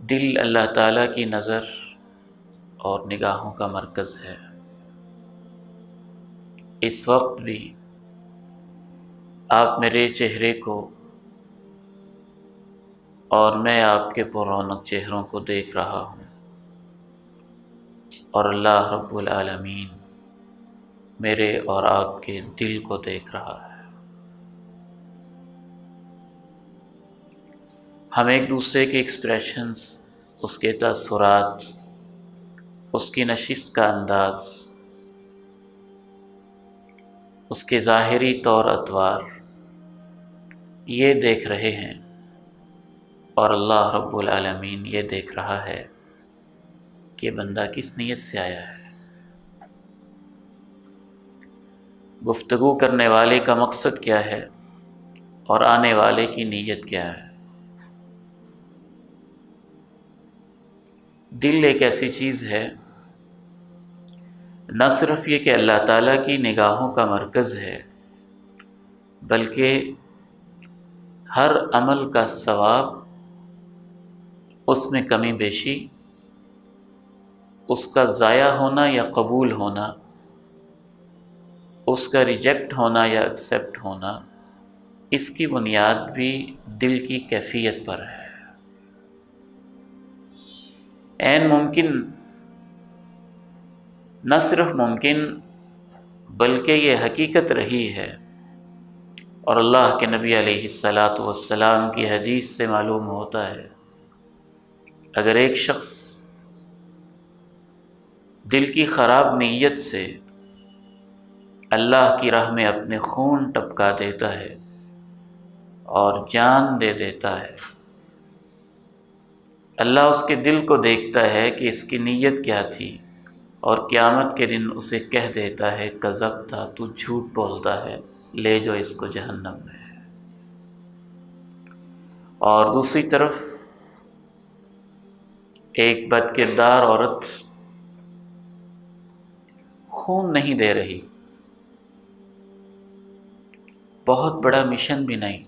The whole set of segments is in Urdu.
دل اللہ تعالیٰ کی نظر اور نگاہوں کا مرکز ہے۔ اس وقت بھی آپ میرے چہرے کو اور میں آپ کے پررونق چہروں کو دیکھ رہا ہوں، اور اللہ رب العالمین میرے اور آپ کے دل کو دیکھ رہا ہے۔ ہم ایک دوسرے کے ایکسپریشنز، اس کے تاثرات، اس کی نشست کا انداز، اس کے ظاہری طور اتوار یہ دیکھ رہے ہیں، اور اللہ رب العالمین یہ دیکھ رہا ہے کہ بندہ کس نیت سے آیا ہے۔ گفتگو کرنے والے کا مقصد کیا ہے اور آنے والے کی نیت کیا ہے۔ دل ایک ایسی چیز ہے، نہ صرف یہ کہ اللہ تعالیٰ کی نگاہوں کا مرکز ہے، بلکہ ہر عمل کا ثواب، اس میں کمی بیشی، اس کا ضائع ہونا یا قبول ہونا، اس کا ریجیکٹ ہونا یا ایکسیپٹ ہونا، اس کی بنیاد بھی دل کی کیفیت پر ہے۔ عین ممکن، نہ صرف ممکن بلکہ یہ حقیقت رہی ہے، اور اللہ کے نبی علیہ الصلاۃ والسلام کی حدیث سے معلوم ہوتا ہے، اگر ایک شخص دل کی خراب نیت سے اللہ کی راہ میں اپنے خون ٹپکا دیتا ہے اور جان دے دیتا ہے، اللہ اس کے دل کو دیکھتا ہے کہ اس کی نیت کیا تھی، اور قیامت کے دن اسے کہہ دیتا ہے کذبتا، تو جھوٹ بولتا ہے، لے جو اس کو جہنم میں۔ اور دوسری طرف ایک بد کردار عورت خون نہیں دے رہی، بہت بڑا مشن بھی نہیں،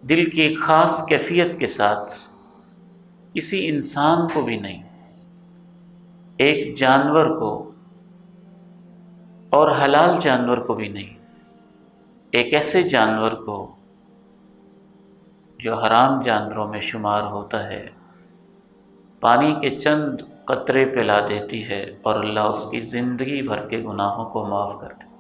دل کی ایک خاص کیفیت کے ساتھ، کسی انسان کو بھی نہیں، ایک جانور کو، اور حلال جانور کو بھی نہیں، ایک ایسے جانور کو جو حرام جانوروں میں شمار ہوتا ہے، پانی کے چند قطرے پلا دیتی ہے اور اللہ اس کی زندگی بھر کے گناہوں کو معاف کر دیتا ہے۔